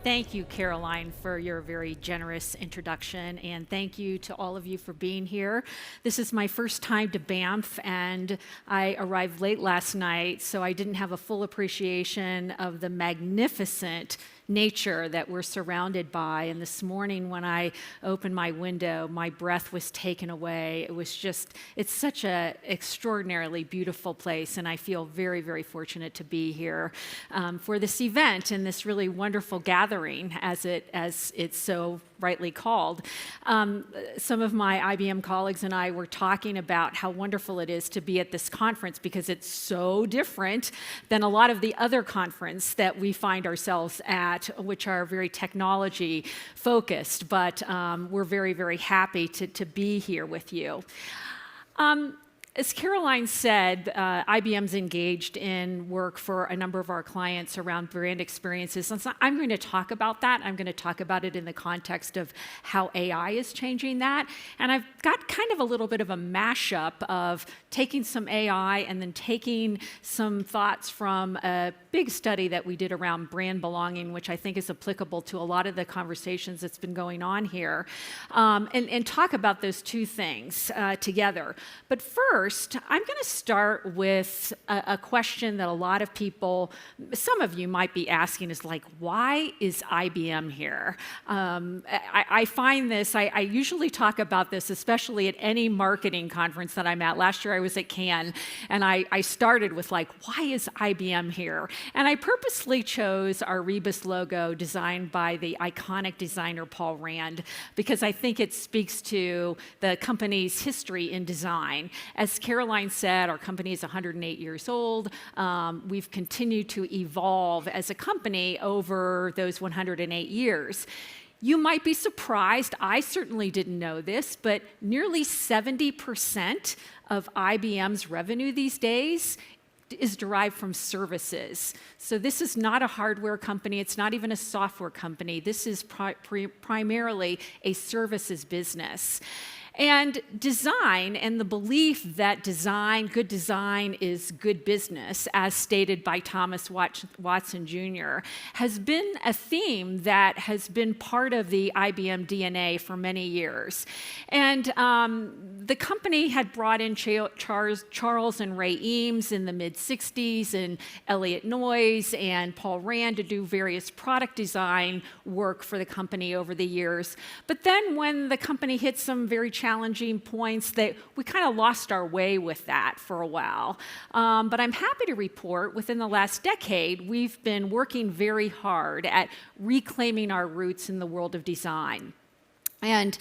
Thank you, Caroline, for your very generous introduction, and thank you to all of you for being here. This is my first time to Banff, and I arrived late last night, so I didn't have a full appreciation of the magnificent nature that we're surrounded by. And this morning when I opened my window, my breath was taken away. It's such an extraordinarily beautiful place, and I feel very, very fortunate to be here for this event and this really wonderful gathering, as it's so rightly called. Some of my IBM colleagues and I were talking about how wonderful it is to be at this conference because it's so different than a lot of the other conferences that we find ourselves at, which are very technology focused, but we're very, very happy to be here with you. As Caroline said, IBM's engaged in work for a number of our clients around brand experiences. And so I'm going to talk about that. I'm going to talk about it in the context of how AI is changing that. And I've got kind of a little bit of a mashup of taking some AI and then taking some thoughts from a big study that we did around brand belonging, which I think is applicable to a lot of the conversations that's been going on here, and talk about those two things together. But first, I'm going to start with a question that a lot of people, some of you might be asking, is like, why is IBM here? I find this, I usually talk about this, especially at any marketing conference that I'm at. Last year I was at Cannes, and I started with like, why is IBM here? And I purposely chose our Rebus logo designed by the iconic designer Paul Rand, because I think it speaks to the company's history in design. As Caroline said, our company is 108 years old. We've continued to evolve as a company over those 108 years. You might be surprised, I certainly didn't know this, but nearly 70% of IBM's revenue these days is derived from services. So this is not a hardware company, it's not even a software company. This is primarily a services business. And design, and the belief that good design is good business, as stated by Thomas Watson Jr., has been a theme that has been part of the IBM DNA for many years. And the company had brought in Charles and Ray Eames in the mid-'60s, and Elliot Noyes and Paul Rand to do various product design work for the company over the years. But then when the company hit some very challenging points, that we kind of lost our way with that for a while. But I'm happy to report within the last decade, we've been working very hard at reclaiming our roots in the world of design. And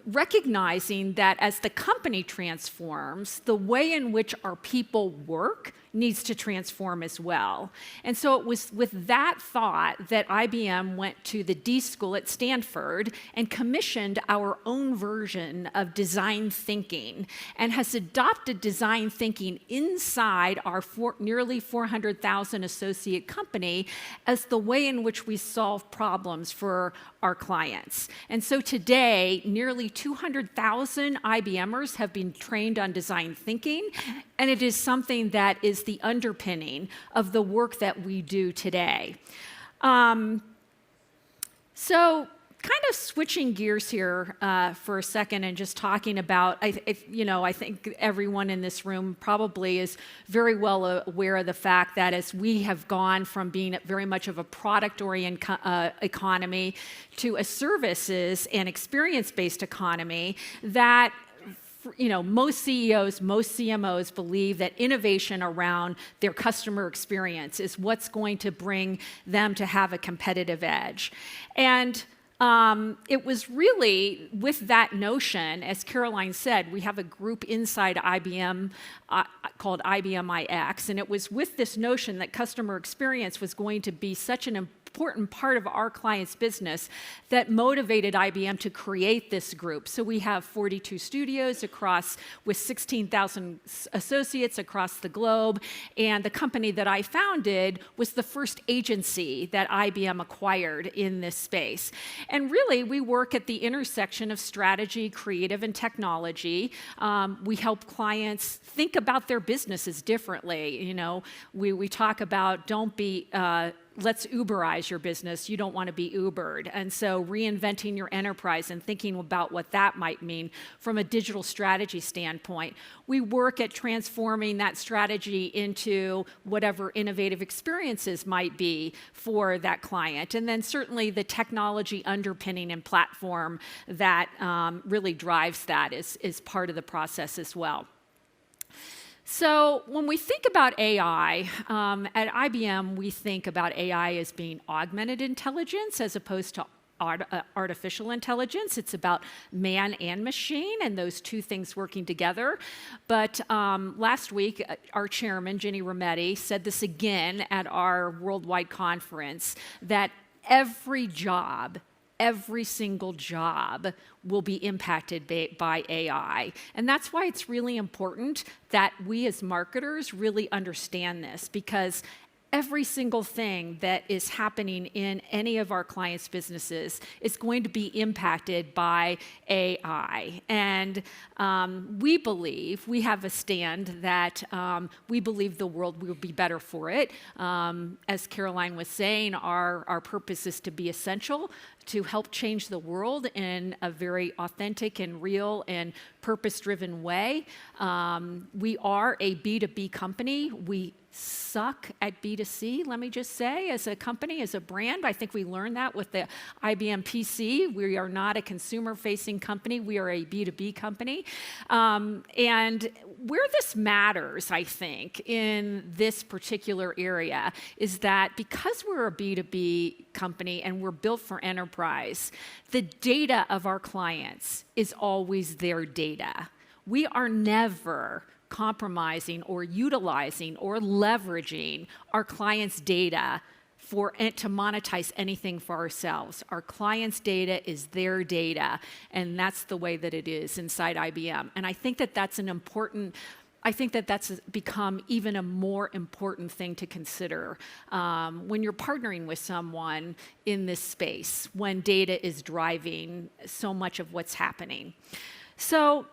recognizing that as the company transforms, the way in which our people work needs to transform as well. And so it was with that thought that IBM went to the D School at Stanford and commissioned our own version of design thinking, and has adopted design thinking inside our nearly 400,000 associate company as the way in which we solve problems for our clients. And so today, nearly 200,000 IBMers have been trained on design thinking, and it is something that is the underpinning of the work that we do today. So kind of switching gears here for a second and just talking about, I think everyone in this room probably is very well aware of the fact that as we have gone from being very much of a product-oriented economy to a services and experience-based economy, that most CEOs, most CMOs believe that innovation around their customer experience is what's going to bring them to have a competitive edge. And it was really with that notion, as Caroline said, we have a group inside IBM called IBM iX, and it was with this notion that customer experience was going to be such an important part of our client's business that motivated IBM to create this group. So we have 42 studios with 16,000 associates across the globe, and the company that I founded was the first agency that IBM acquired in this space. And really, we work at the intersection of strategy, creative, and technology. We help clients think about their businesses differently. We talk about don't be let's Uberize your business. You don't want to be Ubered. And so reinventing your enterprise and thinking about what that might mean from a digital strategy standpoint. We work at transforming that strategy into whatever innovative experiences might be for that client. And then certainly the technology underpinning and platform that really drives that is part of the process as well. So when we think about AI, at IBM, we think about AI as being augmented intelligence as opposed to artificial intelligence. It's about man and machine and those two things working together. But last week, our chairman, Ginny Rometty, said this again at our worldwide conference, that every single job will be impacted by AI. And that's why it's really important that we as marketers really understand this, because every single thing that is happening in any of our clients' businesses is going to be impacted by AI. And we have a stand that we believe the world will be better for it. As Caroline was saying, our purpose is to be essential, to help change the world in a very authentic and real and purpose-driven way. We are a B2B company. We suck at B2C, let me just say, as a company, as a brand. I think we learned that with the IBM PC. We are not a consumer-facing company. We are a B2B company. And where this matters, I think, in this particular area is that because we're a B2B company and we're built for enterprise, the data of our clients is always their data. We are never compromising or utilizing or leveraging our clients' data to monetize anything for ourselves. Our clients' data is their data, and that's the way that it is inside IBM. And I think that that's become even a more important thing to consider when you're partnering with someone in this space, when data is driving so much of what's happening. So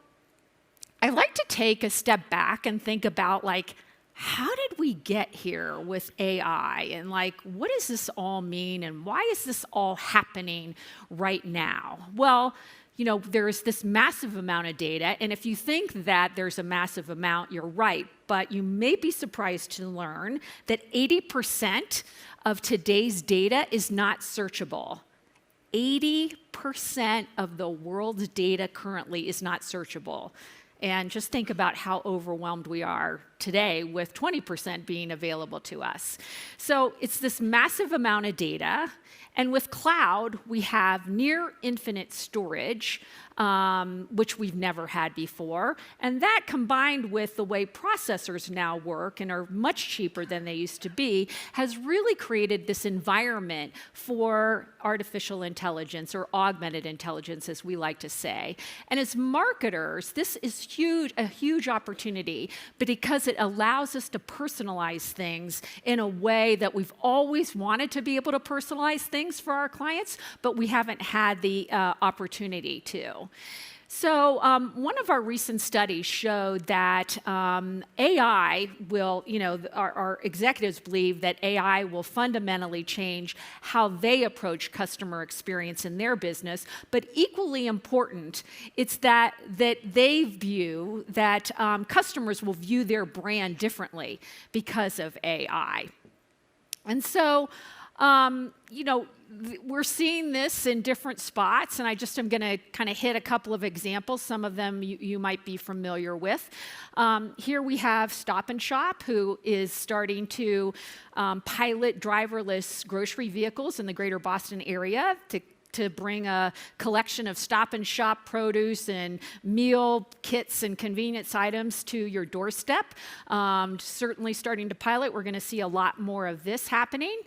I like to take a step back and think about, like, how did we get here with AI? And, like, what does this all mean? And why is this all happening right now? Well, you know, there's this massive amount of data. And if you think that there's a massive amount, you're right. But you may be surprised to learn that 80% of today's data is not searchable. 80% of the world's data currently is not searchable. And just think about how overwhelmed we are today with 20% being available to us. So it's this massive amount of data. And with cloud, we have near infinite storage, which we've never had before. And that, combined with the way processors now work and are much cheaper than they used to be, has really created this environment for artificial intelligence, or augmented intelligence, as we like to say. And as marketers, this is a huge opportunity, but because it allows us to personalize things in a way that we've always wanted to be able to personalize things for our clients, but we haven't had the opportunity to. So one of our recent studies showed that AI will, our executives believe that AI will fundamentally change how they approach customer experience in their business. But equally important, it's that they view that customers will view their brand differently because of AI. And so, we're seeing this in different spots, and I just am going to kind of hit a couple of examples. Some of them you might be familiar with. Here we have Stop & Shop, who is starting to pilot driverless grocery vehicles in the greater Boston area to bring a collection of Stop & Shop produce and meal kits and convenience items to your doorstep. Certainly starting to pilot. We're going to see a lot more of this happening.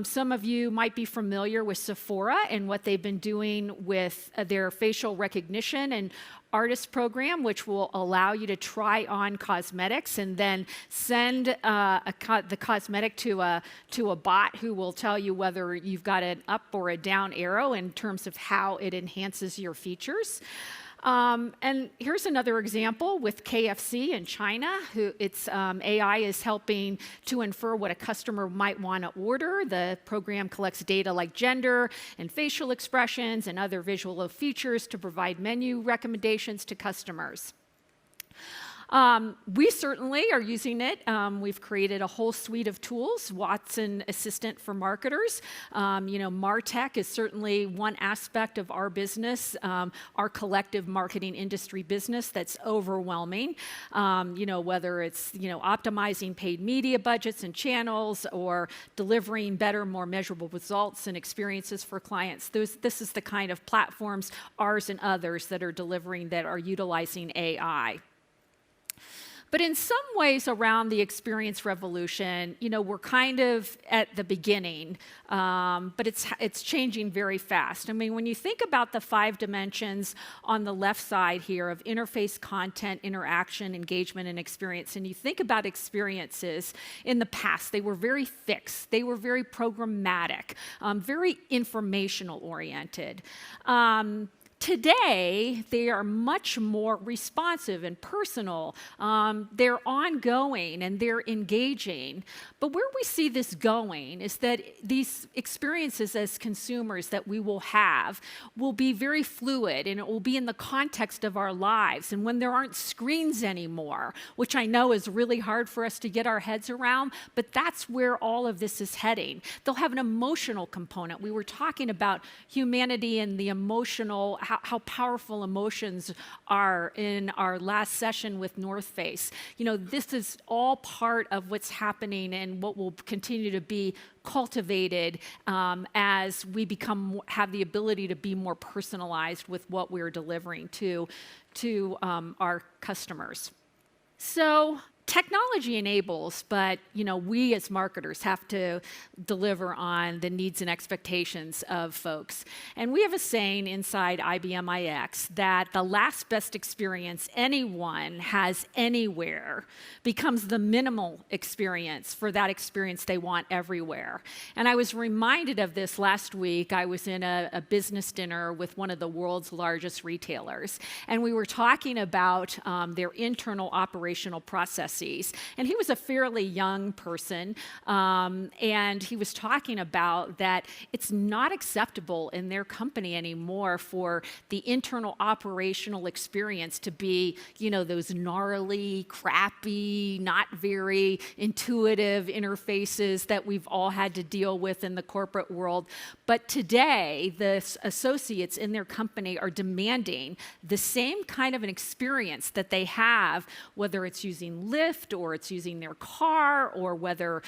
Some of you might be familiar with Sephora and what they've been doing with their facial recognition and artist program, which will allow you to try on cosmetics and then send the cosmetic to a bot who will tell you whether you've got an up or a down arrow in terms of how it enhances your features. And here's another example with KFC in China, its AI is helping to infer what a customer might want to order. The program collects data like gender and facial expressions and other visual features to provide menu recommendations to customers. We certainly are using it. We've created a whole suite of tools, Watson Assistant for marketers. MarTech is certainly one aspect of our business, our collective marketing industry business that's overwhelming. Whether it's, optimizing paid media budgets and channels or delivering better, more measurable results and experiences for clients. This is the kind of platforms, ours and others, that are delivering, that are utilizing AI. But in some ways around the experience revolution, we're kind of at the beginning, but it's changing very fast. I mean, when you think about the 5 dimensions on the left side here of interface, content, interaction, engagement, and experience, and you think about experiences in the past, they were very fixed, they were very programmatic, very informational oriented. Today, they are much more responsive and personal. They're ongoing and they're engaging. But where we see this going is that these experiences as consumers that we will have will be very fluid, and it will be in the context of our lives. And when there aren't screens anymore, which I know is really hard for us to get our heads around, but that's where all of this is heading. They'll have an emotional component. We were talking about humanity and the emotional, how powerful emotions are in our last session with North Face. This is all part of what's happening and what will continue to be cultivated as we have the ability to be more personalized with what we're delivering to our customers. So technology enables, but we as marketers have to deliver on the needs and expectations of folks. And we have a saying inside IBM iX that the last best experience anyone has anywhere becomes the minimal experience for that experience they want everywhere. And I was reminded of this last week. I was in a business dinner with one of the world's largest retailers, and we were talking about their internal operational processes. And he was a fairly young person, and he was talking about that it's not acceptable in their company anymore for the internal operational experience to be, those gnarly, crappy, not very intuitive interfaces that we've all had to deal with in the corporate world. But today, the associates in their company are demanding the same kind of an experience that they have, whether it's using Lyft or it's using their car, or whether,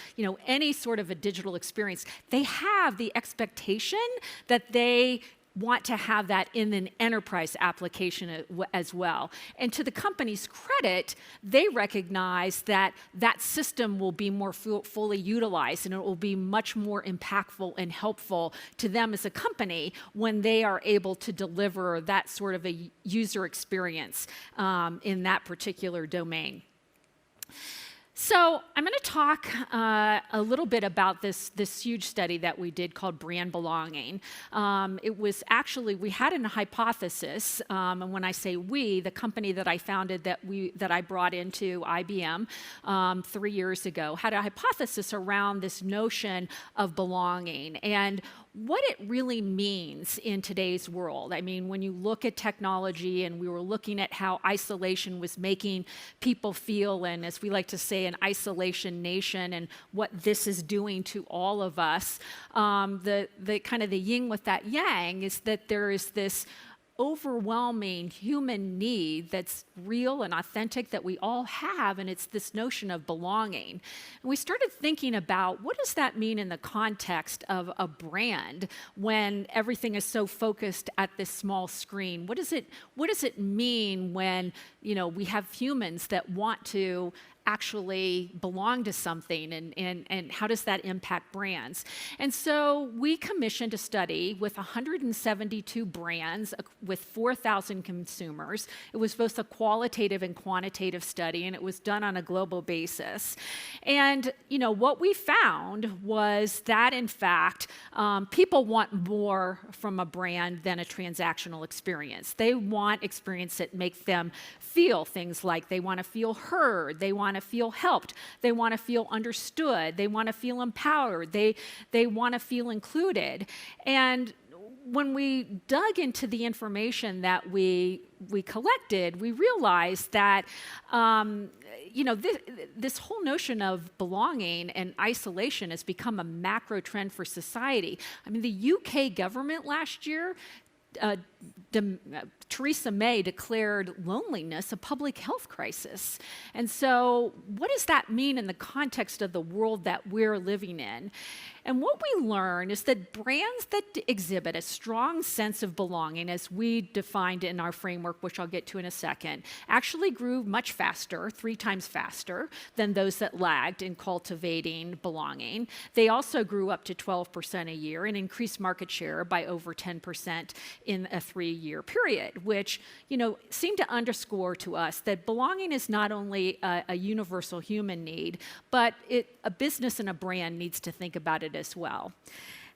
any sort of a digital experience. They have the expectation that they want to have that in an enterprise application as well. And to the company's credit, they recognize that that system will be more fully utilized, and it will be much more impactful and helpful to them as a company when they are able to deliver that sort of a user experience in that particular domain. So I'm going to talk a little bit about this huge study that we did called Brand Belonging. It was actually, we had a hypothesis, and when I say we, the company that I founded that I brought into IBM 3 years ago, had a hypothesis around this notion of belonging and what it really means in today's world. I mean, when you look at technology, and we were looking at how isolation was making people feel, and as we like to say, an isolation nation, and what this is doing to all of us, the kind of the yin with that yang is that there is this overwhelming human need that's real and authentic that we all have, and it's this notion of belonging. And we started thinking about, what does that mean in the context of a brand when everything is so focused at this small screen? What does it mean when we have humans that want to actually belong to something, and how does that impact brands? And so we commissioned a study with 172 brands with 4,000 consumers. It was both a qualitative and quantitative study, and it was done on a global basis. And what we found was that, in fact, people want more from a brand than a transactional experience. They want experience that makes them feel things like they want to feel heard, they want to feel helped, they want to feel understood, they want to feel empowered, they want to feel included. And when we dug into the information that we collected, we realized that this whole notion of belonging and isolation has become a macro trend for society. I mean, the UK government last year, Theresa May declared loneliness a public health crisis. And so what does that mean in the context of the world that we're living in? And what we learn is that brands that exhibit a strong sense of belonging, as we defined in our framework, which I'll get to in a second, actually grew much faster, 3 times faster, than those that lagged in cultivating belonging. They also grew up to 12% a year and increased market share by over 10% in a 3-year period, which seemed to underscore to us that belonging is not only a universal human need, but a business and a brand needs to think about it as well.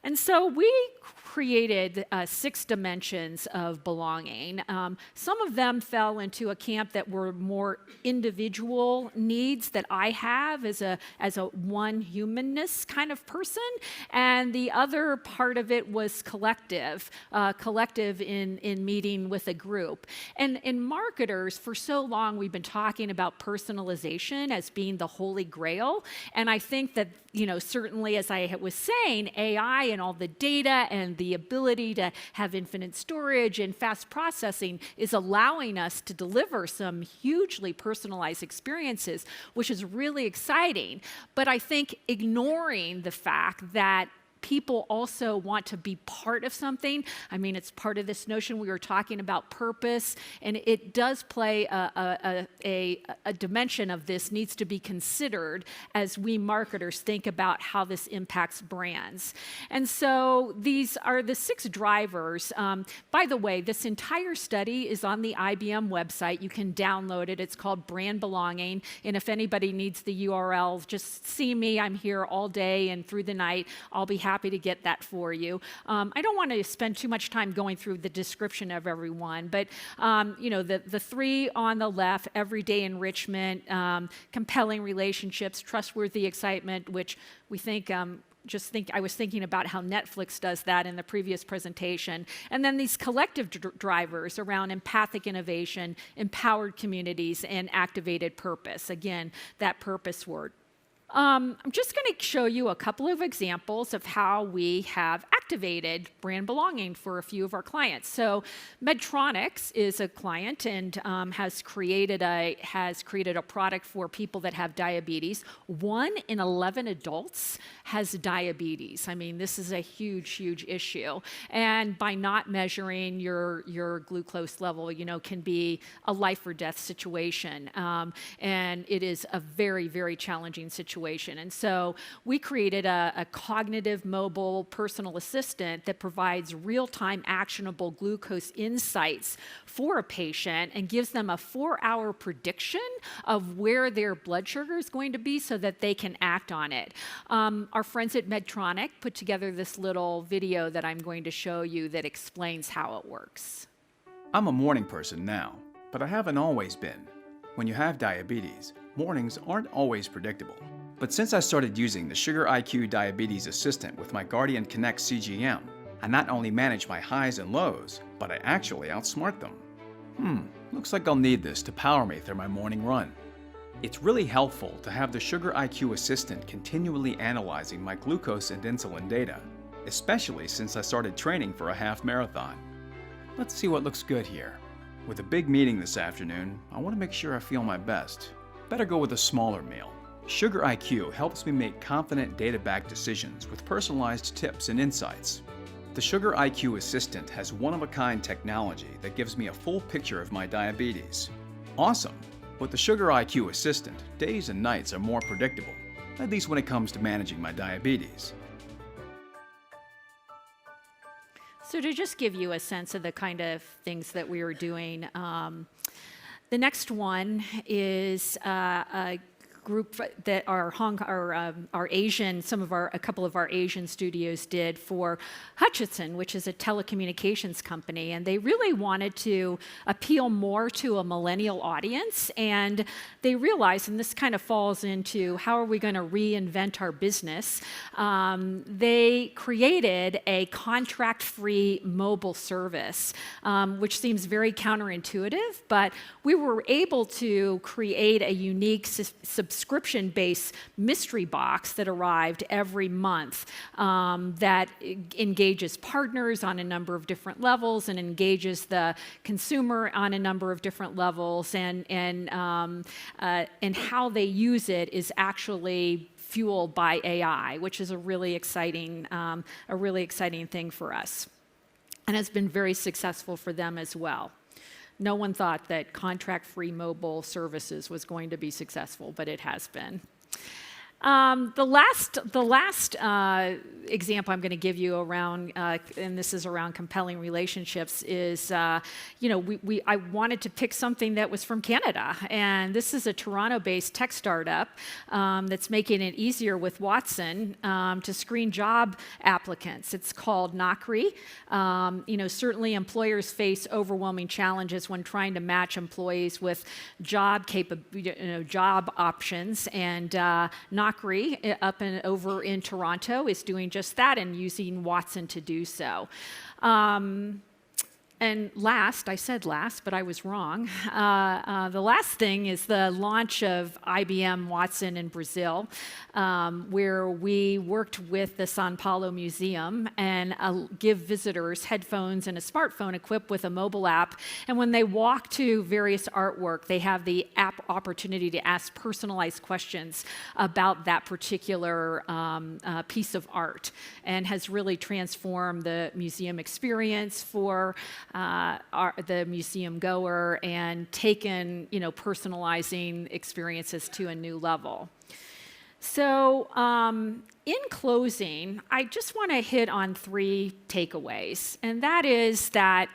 And so we created 6 dimensions of belonging. Some of them fell into a camp that were more individual needs that I have as a one humanness kind of person, and the other part of it was collective in meeting with a group. And in marketers, for so long we've been talking about personalization as being the holy grail, and I think that certainly, as I was saying, AI and all the data and the ability to have infinite storage and fast processing is allowing us to deliver some hugely personalized experiences, which is really exciting. But I think ignoring the fact that people also want to be part of something. I mean, it's part of this notion we were talking about purpose, and it does play a dimension of this needs to be considered as we marketers think about how this impacts brands. And so these are the 6 drivers. By the way, this entire study is on the IBM website. You can download it. It's called Brand Belonging. And if anybody needs the URL, just see me. I'm here all day and through the night. I'll be happy to get that for you. I don't want to spend too much time going through the description of everyone, but the 3 on the left: everyday enrichment, compelling relationships, trustworthy excitement, which we think I was thinking about how Netflix does that in the previous presentation. And then these collective drivers around empathic innovation, empowered communities, and activated purpose. Again, that purpose word. I'm just going to show you a couple of examples of how we have activated brand belonging for a few of our clients. So Medtronic is a client and has created a product for people that have diabetes. 1 in 11 adults has diabetes. I mean, this is a huge, huge issue. And by not measuring your glucose level, can be a life or death situation. And it is a very, very challenging situation. And so we created a cognitive mobile personal assistant that provides real-time actionable glucose insights for a patient and gives them a 4-hour prediction of where their blood sugar is going to be so that they can act on it. Our friends at Medtronic put together this little video that I'm going to show you that explains how it works. I'm a morning person now, but I haven't always been. When you have diabetes, mornings aren't always predictable. But since I started using the Sugar IQ Diabetes Assistant with my Guardian Connect CGM, I not only manage my highs and lows, but I actually outsmart them. Looks like I'll need this to power me through my morning run. It's really helpful to have the Sugar IQ Assistant continually analyzing my glucose and insulin data, especially since I started training for a half marathon. Let's see what looks good here. With a big meeting this afternoon, I want to make sure I feel my best. Better go with a smaller meal. Sugar IQ helps me make confident data-backed decisions with personalized tips and insights. The Sugar IQ Assistant has one-of-a-kind technology that gives me a full picture of my diabetes. Awesome! With the Sugar IQ Assistant, days and nights are more predictable, at least when it comes to managing my diabetes. So to just give you a sense of the kind of things that we are doing, the next one is a group that our Asian, a couple of our Asian studios did for Hutchison, which is a telecommunications company, and they really wanted to appeal more to a millennial audience, and they realized, and this kind of falls into how are we going to reinvent our business, they created a contract-free mobile service, which seems very counterintuitive, but we were able to create a unique subscription-based mystery box that arrived every month that engages partners on a number of different levels and engages the consumer on a number of different levels, and how they use it is actually fueled by AI, which is a really exciting thing for us, and has been very successful for them as well. No one thought that contract-free mobile services was going to be successful, but it has been. The last example I'm going to give you around, and this is around compelling relationships, is I wanted to pick something that was from Canada, and this is a Toronto-based tech startup that's making it easier with Watson to screen job applicants. It's called Nakri. Certainly employers face overwhelming challenges when trying to match employees with job options, and Nakri up and over in Toronto is doing just that and using Watson to do so. And last, I said last, but I was wrong. The last thing is the launch of IBM Watson in Brazil, where we worked with the São Paulo Museum and give visitors headphones and a smartphone equipped with a mobile app. And when they walk to various artwork, they have the app opportunity to ask personalized questions about that particular piece of art, and has really transformed the museum experience for the museum goer and taken, personalizing experiences to a new level. So in closing, I just want to hit on 3 takeaways, and that is that,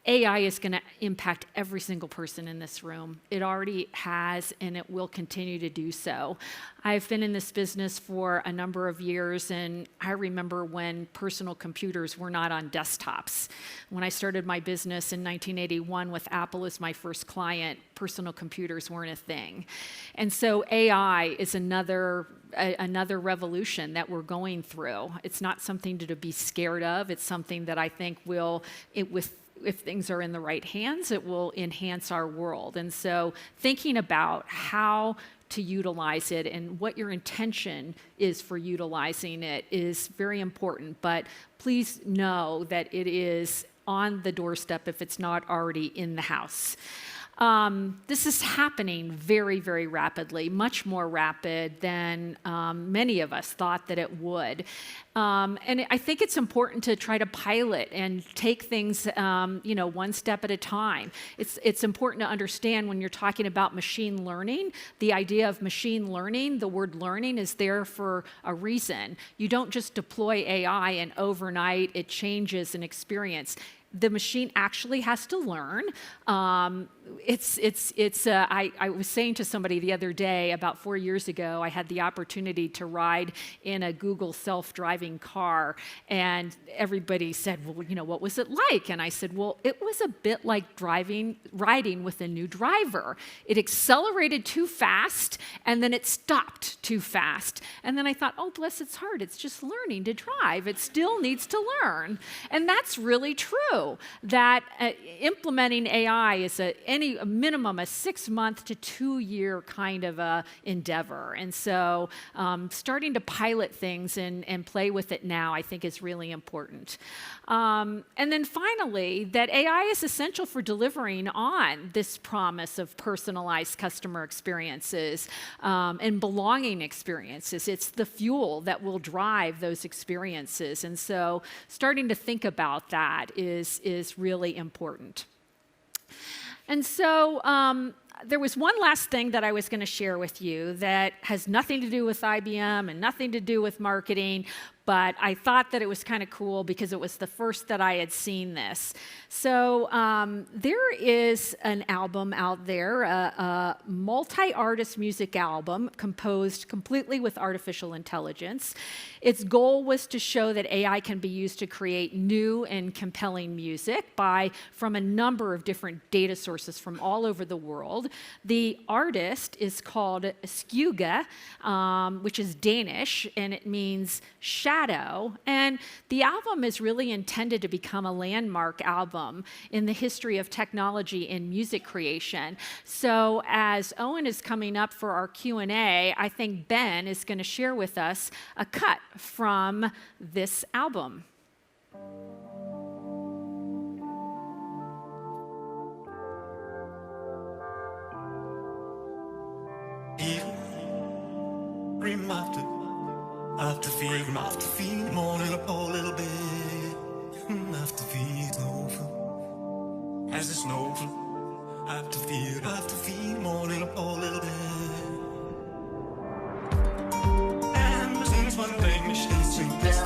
AI is going to impact every single person in this room. It already has, and it will continue to do so. I've been in this business for a number of years, and I remember when personal computers were not on desktops. When I started my business in 1981 with Apple as my first client, personal computers weren't a thing. And so AI is another revolution that we're going through. It's not something to be scared of. It's something that I think if things are in the right hands, it will enhance our world. And so thinking about how to utilize it and what your intention is for utilizing it is very important. But please know that it is on the doorstep if it's not already in the house. This is happening very, very rapidly, much more rapid than many of us thought that it would. And I think it's important to try to pilot and take things, one step at a time. It's important to understand when you're talking about machine learning, the idea of machine learning, the word learning is there for a reason. You don't just deploy AI and overnight it changes an experience. The machine actually has to learn. I was saying to somebody the other day, about 4 years ago, I had the opportunity to ride in a Google self-driving car, and everybody said, well, what was it like? And I said, well, it was a bit like riding with a new driver. It accelerated too fast, and then it stopped too fast. And then I thought, oh, bless its heart, it's just learning to drive. It still needs to learn. And that's really true, that implementing AI is a minimum a 6-month to 2-year kind of a endeavor. And so starting to pilot things and play with it now, I think, is really important. And then finally, that AI is essential for delivering on this promise of personalized customer experiences and belonging experiences. It's the fuel that will drive those experiences. And so starting to think about that is really important. And so there was one last thing that I was going to share with you that has nothing to do with IBM and nothing to do with marketing, but I thought that it was kind of cool because it was the first that I had seen this. So there is an album out there, a multi-artist music album composed completely with artificial intelligence. Its goal was to show that AI can be used to create new and compelling music from a number of different data sources from all over the world. The artist is called Skygge, which is Danish, and it means shadow. And the album is really intended to become a landmark album in the history of technology and music creation. So as Owen is coming up for our Q&A, I think Ben is going to share with us a cut from this album. Dream after feel, morning up a little bit. After feel, snowfall, as the snowfall. After feel, morning up a little bit. And the things one thing is she's in this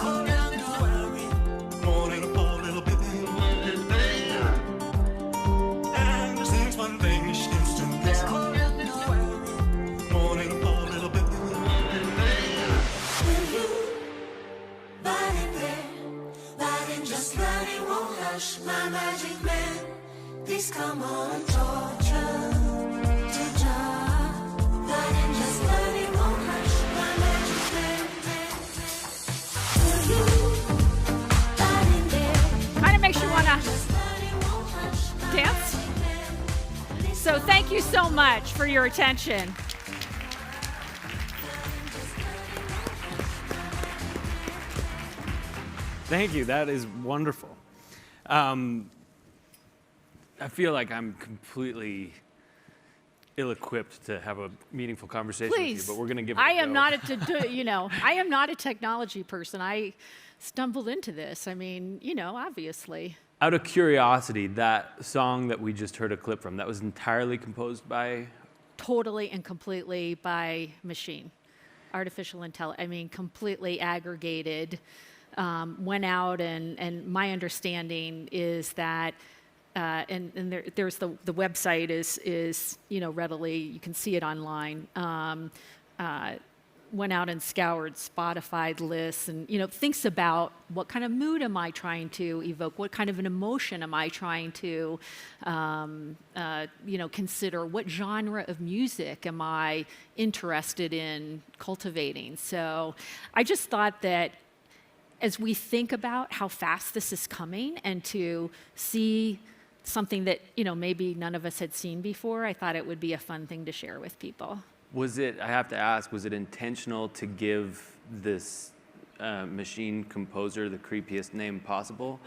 morning up a little bit. And the things one thing is she's in this morning up a little bit. My magic man, please come on, Georgia, Lighting just lighting won't hush. My magic man, you, lighting there. Kind of makes you want to Just lighting won't hush. My dance. magic man, So thank you so much for your attention. Thank you. That is wonderful. I feel like I'm completely ill-equipped to have a meaningful conversation with Please. you, but we're going to give it I a go. am not I am not a technology person. I stumbled into this. I mean, obviously. Out of curiosity, that song that we just heard a clip from, that was entirely composed by... Totally and completely by machine. Artificial intelligence, completely aggregated, went out and my understanding is that, there's the website is readily, you can see it online, went out and scoured Spotify lists and, thinks about what kind of mood am I trying to evoke? What kind of an emotion am I trying to, consider? What genre of music am I interested in cultivating? So I just thought that as we think about how fast this is coming and to see something that, maybe none of us had seen before, I thought it would be a fun thing to share with people. Was it, I have to ask, was it intentional to give this machine composer the creepiest name possible?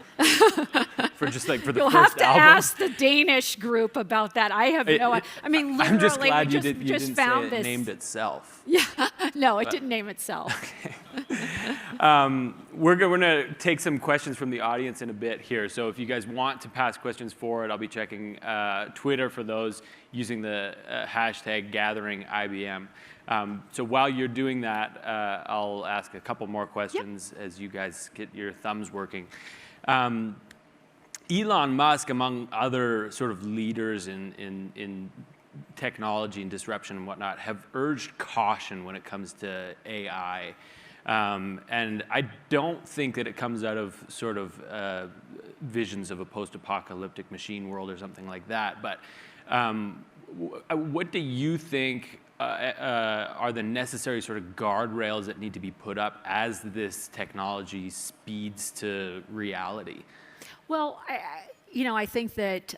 for the You'll first have to album? ask the Danish group about that. I have no idea. Literally, I'm just glad we you didn't found say it this. named itself. Yeah, no, it didn't name itself. We're going to take some questions from the audience in a bit here. So if you guys want to pass questions forward, I'll be checking Twitter for those using the hashtag #GatheringIBM. So while you're doing that, I'll ask a couple more questions as you guys get your thumbs working. Elon Musk, among other sort of leaders in technology and disruption and whatnot, have urged caution when it comes to AI. And I don't think that it comes out of sort of visions of a post-apocalyptic machine world or something like that. But what do you think are the necessary sort of guardrails that need to be put up as this technology speeds to reality? Well, I think that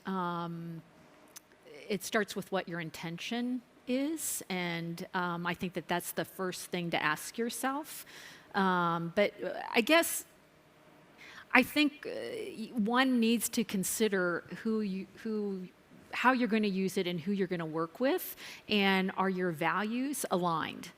it starts with what your intention is, and I think that that's the first thing to ask yourself. But I think one needs to consider how you're going to use it and who you're going to work with, and are your values aligned?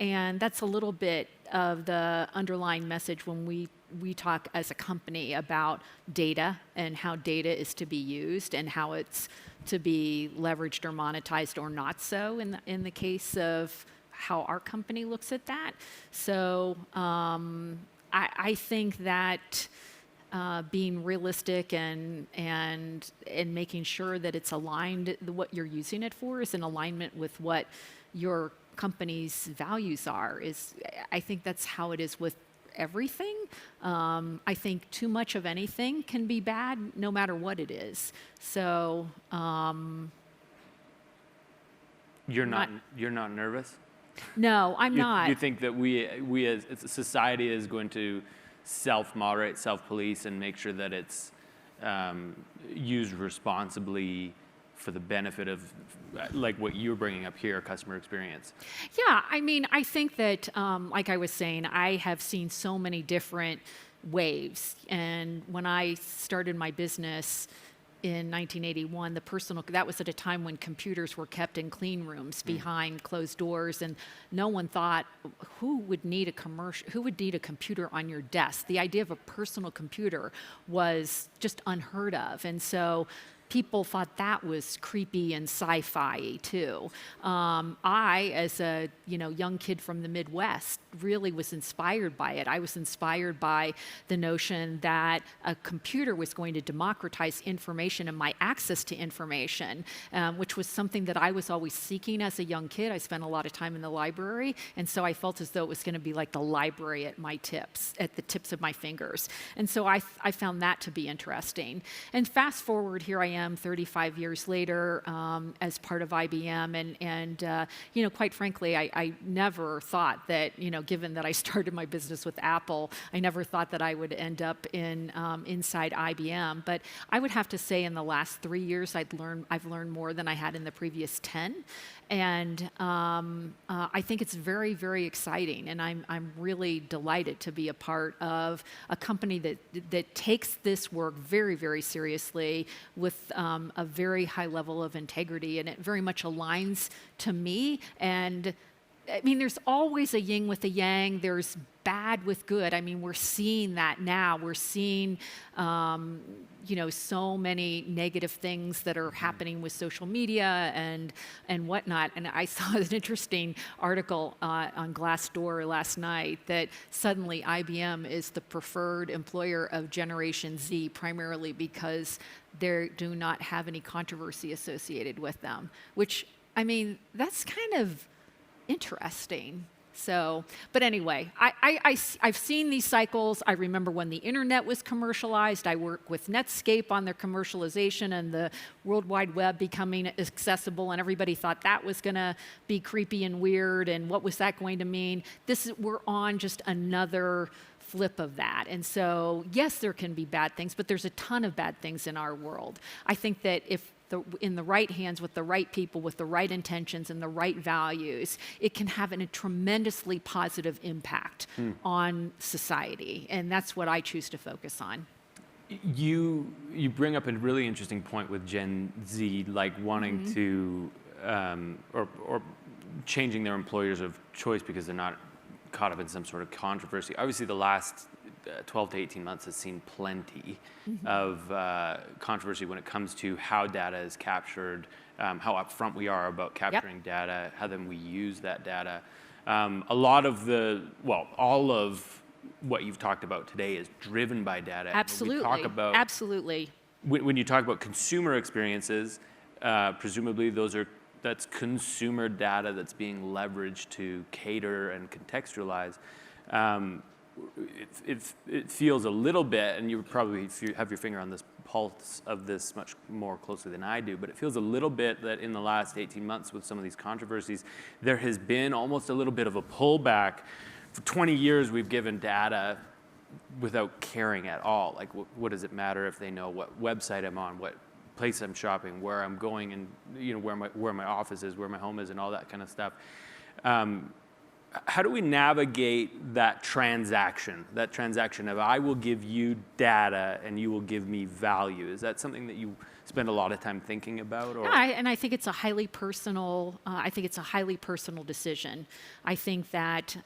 And that's a little bit of the underlying message when we we talk as a company about data and how data is to be used and how it's to be leveraged or monetized or not so in the case of how our company looks at that. So I think that being realistic and making sure that it's aligned, what you're using it for is in alignment with what your company's values are. I think that's how it is with everything. I think too much of anything can be bad, no matter what it is. So you're not nervous? No, I'm not. You think that we as a society is going to self-moderate, self-police, and make sure that it's used responsibly for the benefit of, like what you're bringing up here, customer experience? Yeah, I mean, I think that, like I was saying, I have seen so many different waves. And when I started my business in 1981, that was at a time when computers were kept in clean rooms behind closed doors, and no one thought, who would need a computer on your desk? The idea of a personal computer was just unheard of. And so people thought that was creepy and sci-fi too. I, as a young kid from the Midwest, really was inspired by it. I was inspired by the notion that a computer was going to democratize information and my access to information, which was something that I was always seeking as a young kid. I spent a lot of time in the library, and so I felt as though it was going to be like the library at the tips of my fingers. And so I found that to be interesting. And fast forward, here I am 35 years later as part of IBM, and quite frankly, I never thought that, given that I started my business with Apple, I never thought that I would end up inside IBM. But I would have to say, in the last 3 years, I've learned more than I had in the previous 10, and I think it's very, very exciting, and I'm really delighted to be a part of a company that takes this work very, very seriously with a very high level of integrity, and it very much aligns to me. And I mean, there's always a yin with a yang. There's bad with good. I mean, we're seeing that now. We're seeing, so many negative things that are happening with social media and whatnot. And I saw an interesting article on Glassdoor last night that suddenly IBM is the preferred employer of Generation Z, primarily because they do not have any controversy associated with them, which, I mean, that's kind of interesting. So, but anyway, I've seen these cycles. I remember when the internet was commercialized. I worked with Netscape on their commercialization and the World Wide Web becoming accessible, and everybody thought that was going to be creepy and weird, and what was that going to mean? We're on just another flip of that. And so, yes, there can be bad things, but there's a ton of bad things in our world. I think that if in the right hands, with the right people, with the right intentions and the right values, it can have a tremendously positive impact on society. And that's what I choose to focus on. You bring up a really interesting point with Gen Z, like wanting to, or changing their employers of choice because they're not caught up in some sort of controversy. Obviously, the last 12 to 18 months has seen plenty of controversy when it comes to how data is captured, how upfront we are about capturing data, how then we use that data. All of what you've talked about today is driven by data. Absolutely. Absolutely. When you talk about consumer experiences, presumably that's consumer data that's being leveraged to cater and contextualize. It feels a little bit, and you probably have your finger on this pulse of this much more closely than I do, but it feels a little bit that in the last 18 months with some of these controversies, there has been almost a little bit of a pullback. For 20 years, we've given data without caring at all. Like, what does it matter if they know what website I'm on, what place I'm shopping, where I'm going, and where my office is, where my home is, and all that kind of stuff. How do we navigate that transaction of I will give you data and you will give me value? Is that something that you spend a lot of time thinking about? Or? Yeah, and I think it's a highly personal. Decision. I think that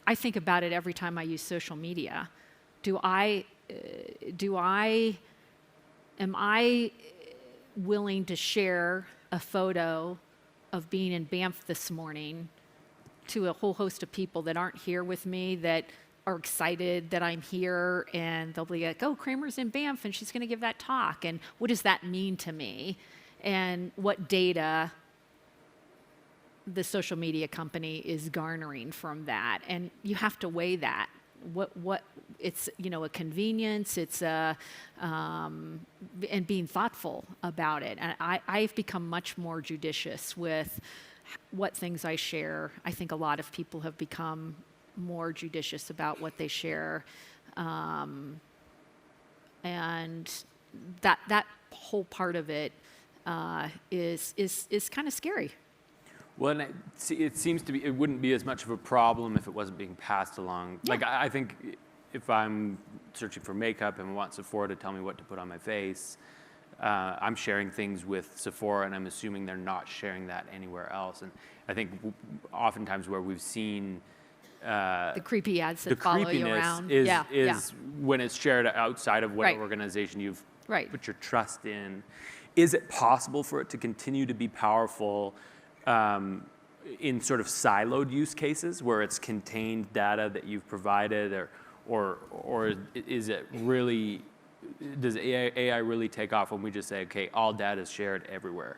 I think about it every time I use social media. Am I willing to share a photo of being in Banff this morning to a whole host of people that aren't here with me, that are excited that I'm here, and they'll be like, oh, Kramer's in Banff and she's going to give that talk, and what does that mean to me? And what data the social media company is garnering from that, and you have to weigh that. What it's, you know, a convenience, it's a and being thoughtful about it. And I've become much more judicious with what things I share. I think a lot of people have become more judicious about what they share, and that whole part of it is kind of scary. Well, and it seems to be, it wouldn't be as much of a problem if it wasn't being passed along. Yeah. Like, I think if I'm searching for makeup and want Sephora to tell me what to put on my face, I'm sharing things with Sephora, and I'm assuming they're not sharing that anywhere else. And I think oftentimes where we've seen The creepy ads the that follow you creepiness around. is when it's shared outside of what Right. organization you've Right. put your trust in. Is it possible for it to continue to be powerful in sort of siloed use cases where it's contained data that you've provided, or is it really, does AI really take off when we just say, okay, all data is shared everywhere?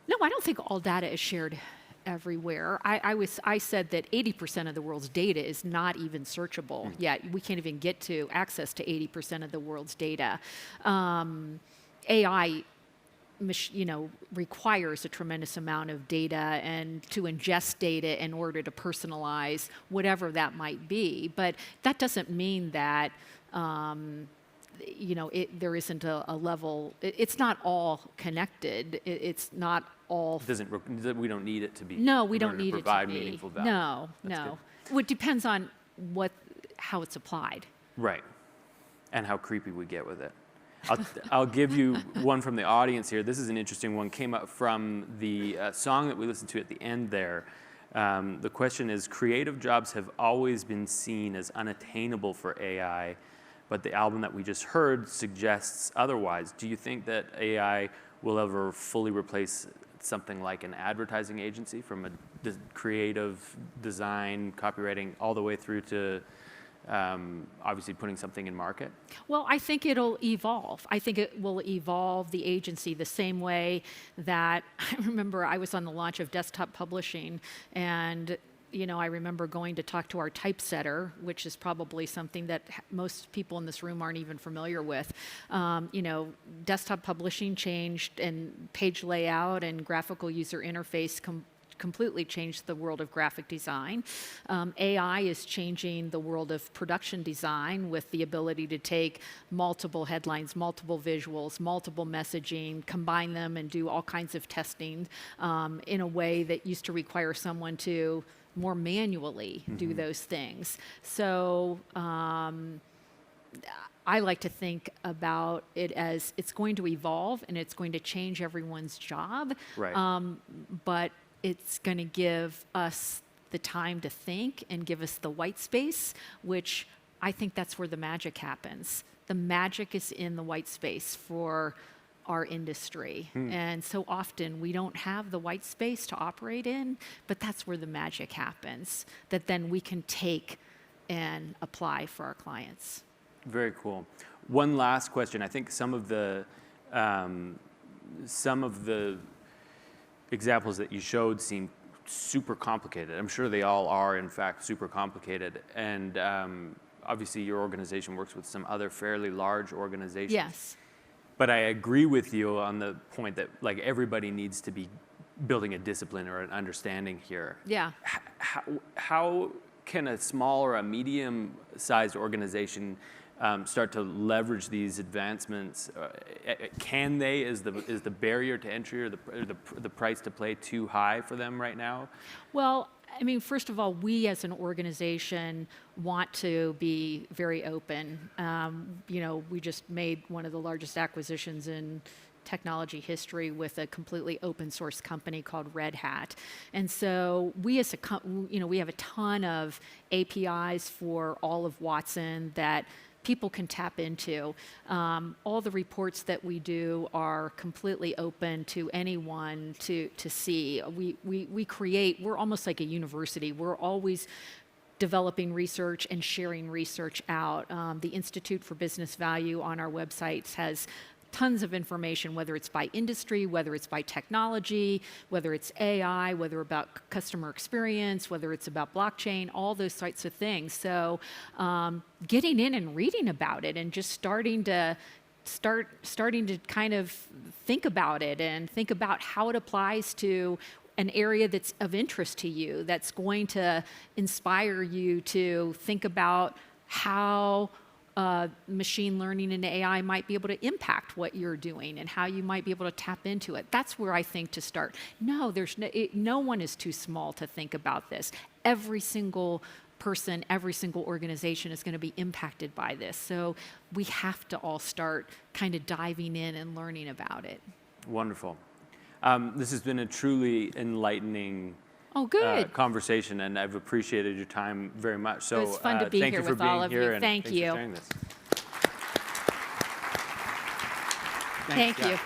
No, I don't think all data is shared everywhere. I said that 80% of the world's data is not even searchable yet. We can't even get to access to 80% of the world's data. AI, requires a tremendous amount of data and to ingest data in order to personalize whatever that might be. But that doesn't mean that there isn't a level. It's not all connected. It's not all. We don't need it to be. No, we in don't order need to it to provide be. meaningful value. No, That's no. Well, it depends on how it's applied. Right. And how creepy we get with it. I'll give you one from the audience here. This is an interesting one. Came up from the song that we listened to at the end there. The question is, creative jobs have always been seen as unattainable for AI, but the album that we just heard suggests otherwise. Do you think that AI will ever fully replace something like an advertising agency, from a creative design, copywriting, all the way through to obviously putting something in market? Well, I think it'll evolve. I think it will evolve the agency the same way that I remember I was on the launch of desktop publishing, and I remember going to talk to our typesetter, which is probably something that most people in this room aren't even familiar with. Desktop publishing changed, and page layout and graphical user interface completely changed the world of graphic design. AI is changing the world of production design with the ability to take multiple headlines, multiple visuals, multiple messaging, combine them and do all kinds of testing in a way that used to require someone to more manually do those things. So I like to think about it as it's going to evolve and it's going to change everyone's job. Right. But it's going to give us the time to think and give us the white space, which I think that's where the magic happens. The magic is in the white space for our industry. And so often we don't have the white space to operate in, but that's where the magic happens, that then we can take and apply for our clients. Very cool. One last question. I think some of the examples that you showed seem super complicated. I'm sure they all are, in fact, super complicated. And obviously your organization works with some other fairly large organizations. Yes. But I agree with you on the point that everybody needs to be building a discipline or an understanding here. Yeah. How can a small or a medium-sized organization start to leverage these advancements? Can they? Is the barrier to entry or the price to play too high for them right now? Well, I mean, first of all, we as an organization want to be very open. We just made one of the largest acquisitions in technology history with a completely open source company called Red Hat. And so we as we have a ton of APIs for all of Watson that people can tap into. All the reports that we do are completely open to anyone to see. We're almost like a university. We're always developing research and sharing research out. The Institute for Business Value on our websites has tons of information, whether it's by industry, whether it's by technology, whether it's AI, whether about customer experience, whether it's about blockchain, all those sorts of things. So getting in and reading about it and just starting to kind of think about it and think about how it applies to an area that's of interest to you, that's going to inspire you to think about how machine learning and AI might be able to impact what you're doing and how you might be able to tap into it. That's where I think to start. No, no one is too small to think about this. Every single person, every single organization is going to be impacted by this. So we have to all start kind of diving in and learning about it. Wonderful. This has been a truly enlightening conversation, and I've appreciated your time very much. So it was fun to be here with all of you. Thank you. For sharing this. Thank you.